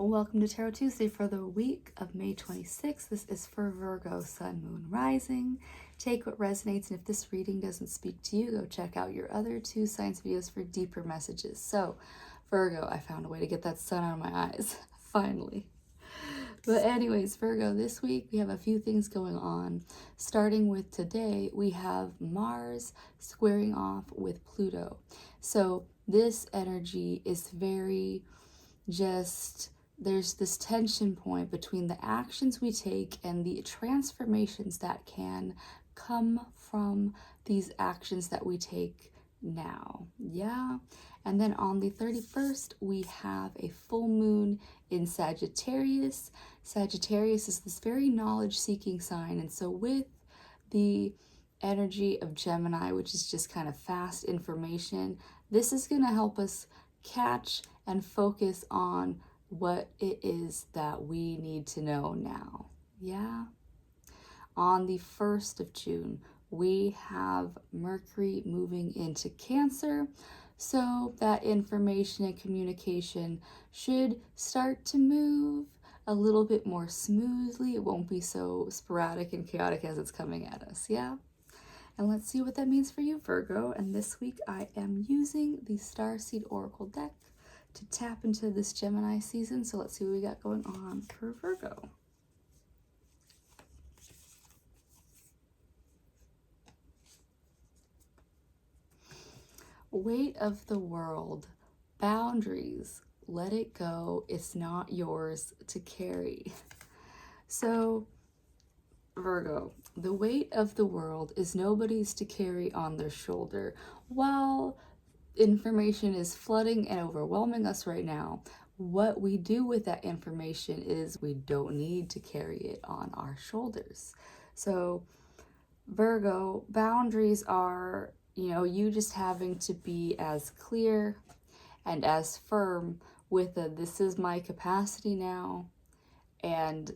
Welcome to Tarot Tuesday for the week of May 26th. This is for Virgo, Sun, Moon, Rising. Take what resonates, and if this reading doesn't speak to you, go check out your other two signs videos for deeper messages. So, Virgo, I found a way to get that sun out of my eyes, finally. But anyways, Virgo, this week we have a few things going on. Starting with today, we have Mars squaring off with Pluto. So this energy is very there's this tension point between the actions we take and the transformations that can come from these actions that we take now. Yeah. And then on the 31st, we have a full moon in Sagittarius. Sagittarius is this very knowledge-seeking sign. And so with the energy of Gemini, which is just kind of fast information, this is going to help us catch and focus on what it is that we need to know now. Yeah. On the 1st of June, we have Mercury moving into Cancer. So that information and communication should start to move a little bit more smoothly. It won't be so sporadic and chaotic as it's coming at us. Yeah. And let's see what that means for you, Virgo. And this week I am using the Starseed Oracle deck to tap into this Gemini season. So let's see what we got going on for Virgo. Weight of the world, boundaries, let it go. It's not yours to carry. So Virgo, the weight of the world is nobody's to carry on their shoulder. While information is flooding and overwhelming us right now, what we do with that information is we don't need to carry it on our shoulders. So Virgo, boundaries are, you just having to be as clear and as firm with this is my capacity now, and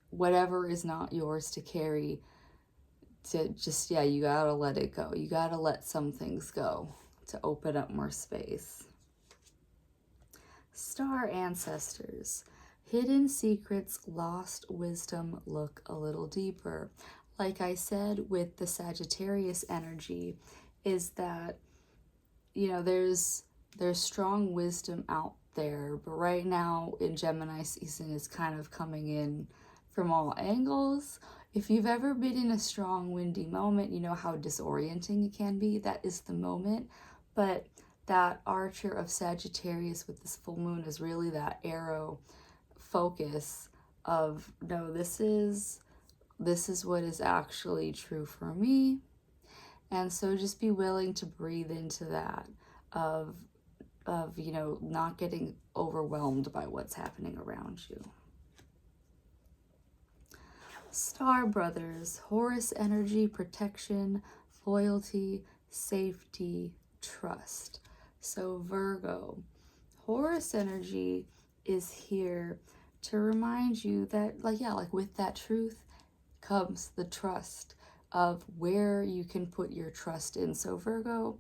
whatever is not yours to carry, to just, you gotta let it go. You gotta let some things go to open up more space. Star ancestors, hidden secrets, lost wisdom, look a little deeper. Like I said with the Sagittarius energy, is that, there's strong wisdom out there, but right now in Gemini season is kind of coming in from all angles. If you've ever been in a strong windy moment, you know how disorienting it can be. That is the moment. But that archer of Sagittarius with this full moon is really that arrow focus of, no, this is what is actually true for me. And so just be willing to breathe into that of not getting overwhelmed by what's happening around you. Star brothers, Horus energy, protection, loyalty, safety, trust. So Virgo, Horus energy is here to remind you that, like with that truth comes the trust of where you can put your trust in. So Virgo,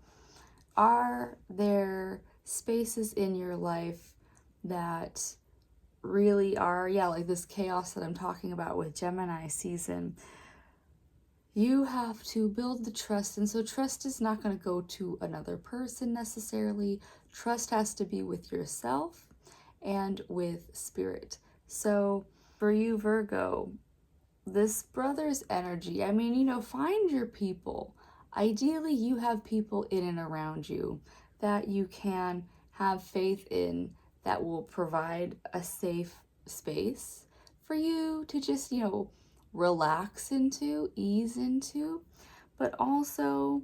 are there spaces in your life that really are, like this chaos that I'm talking about with Gemini season? You have to build the trust. And so trust is not going to go to another person necessarily. Trust has to be with yourself and with spirit. So for you, Virgo, this brother's energy, find your people. Ideally, you have people in and around you that you can have faith in, that will provide a safe space for you to just, relax into, ease into. But also,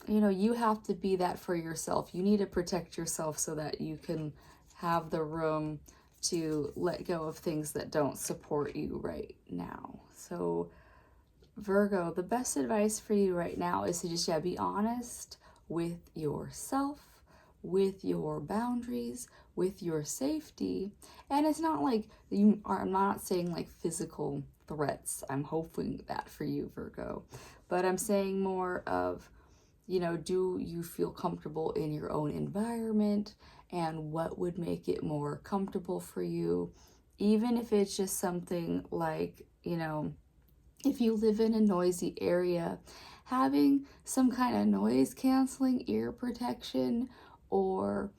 you have to be that for yourself. You need to protect yourself so that you can have the room to let go of things that don't support you right now. So Virgo, the best advice for you right now is to just, be honest with yourself, with your boundaries, with your safety. And it's not like I'm not saying like physical threats. I'm hoping that for you, Virgo. But I'm saying more of, do you feel comfortable in your own environment? and what would make it more comfortable for you. Even if it's just something like, you know, if you live in a noisy area, having some kind of noise canceling ear protection, or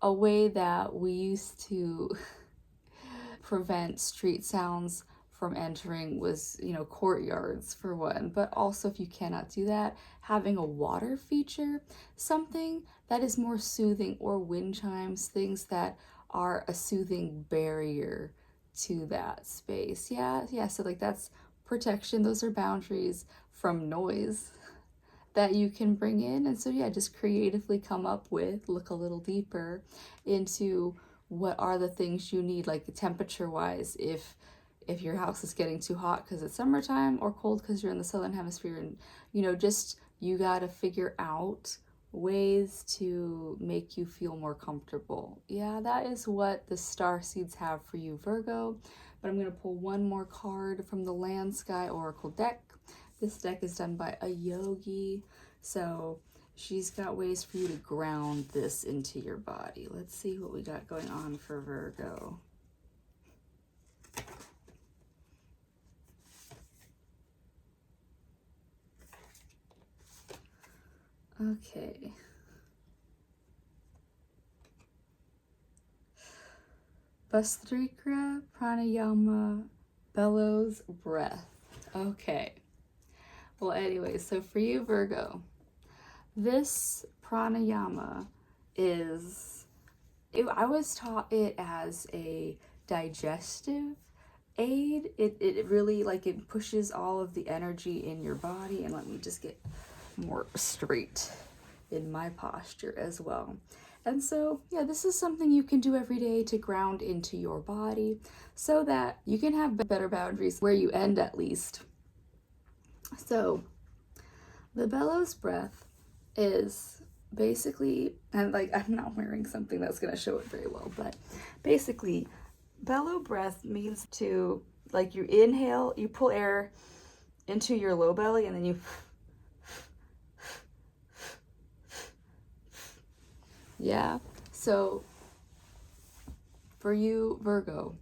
a way that we used to prevent street sounds from entering was, you know, courtyards for one. But also, if you cannot do that, having a water feature, something that is more soothing, or wind chimes, things that are a soothing barrier to that space. Yeah, so like that's protection. Those are boundaries from noise that you can bring in. And so yeah, just creatively come up with, look a little deeper into what are the things you need, like temperature wise, if your house is getting too hot because it's summertime, or cold because you're in the southern hemisphere. And you know, just you got to figure out ways to make you feel more comfortable. Yeah, that is what the star seeds have for you, Virgo. But I'm going to pull one more card from the Land Sky Oracle deck. This deck is done by a yogi, so she's got ways for you to ground this into your body. Let's see what we got going on for Virgo. Okay. Bhastrika, pranayama, bellows, breath. Okay. Well, anyway, so for you, Virgo, this pranayama is, I was taught it as a digestive aid. It really, like, it pushes all of the energy in your body. And let me just get more straight in my posture as well. And so, yeah, this is something you can do every day to ground into your body so that you can have better boundaries where you end, at least. So the bellows breath is basically, and like, I'm not wearing something that's going to show it very well, but basically bellow breath means to, like, you inhale, you pull air into your low belly, and then you, yeah. So for you, Virgo,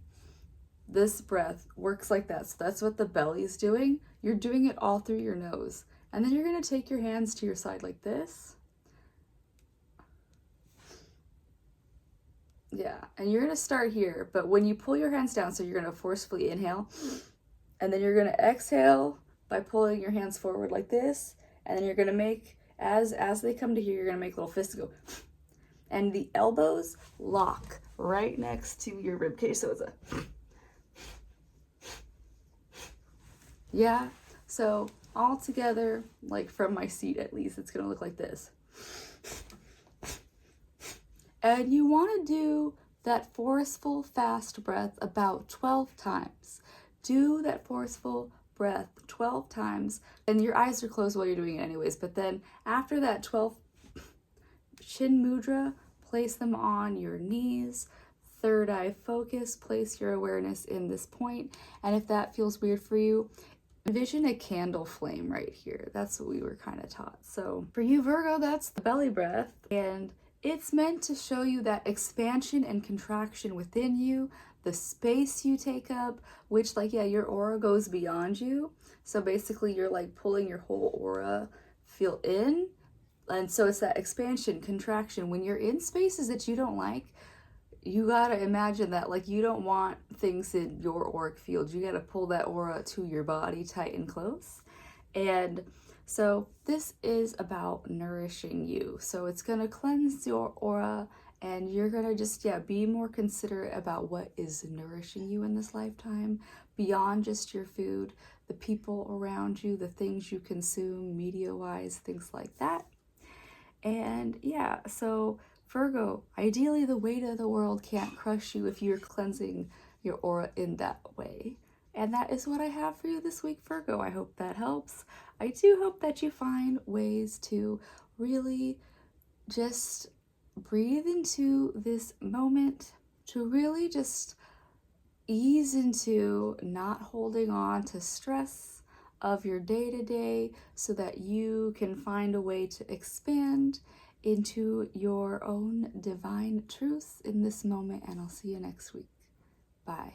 this breath works like that. So that's what the belly's doing. You're doing it all through your nose. And then you're going to take your hands to your side like this. Yeah, and you're going to start here, but when you pull your hands down, so you're going to forcefully inhale, and then you're going to exhale by pulling your hands forward like this, and then you're going to make, as they come to here, you're going to make little fists go, and the elbows lock right next to your rib cage, so it's a, yeah, so all together, like from my seat at least, it's going to look like this. And you want to do that forceful, fast breath about 12 times. Do that forceful breath 12 times. And your eyes are closed while you're doing it anyways. But then after that 12 chin mudra, place them on your knees. Third eye focus, place your awareness in this point. And if that feels weird for you, envision a candle flame right here. That's what we were kind of taught. So for you, Virgo, that's the belly breath. And it's meant to show you that expansion and contraction within you, the space you take up, which, like, yeah, your aura goes beyond you. So basically you're like pulling your whole aura feel in. And so it's that expansion, contraction. When you're in spaces that you don't like, you gotta imagine that, like, you don't want things in your auric field. You gotta pull that aura to your body tight and close. And so this is about nourishing you. So it's going to cleanse your aura, and you're going to just, yeah, be more considerate about what is nourishing you in this lifetime, beyond just your food, the people around you, the things you consume media-wise, things like that. And yeah, so Virgo, ideally the weight of the world can't crush you if you're cleansing your aura in that way. And that is what I have for you this week, Virgo. I hope that helps. I do hope that you find ways to really just breathe into this moment, to really just ease into not holding on to stress of your day-to-day, so that you can find a way to expand into your own divine truth in this moment, and I'll see you next week. Bye.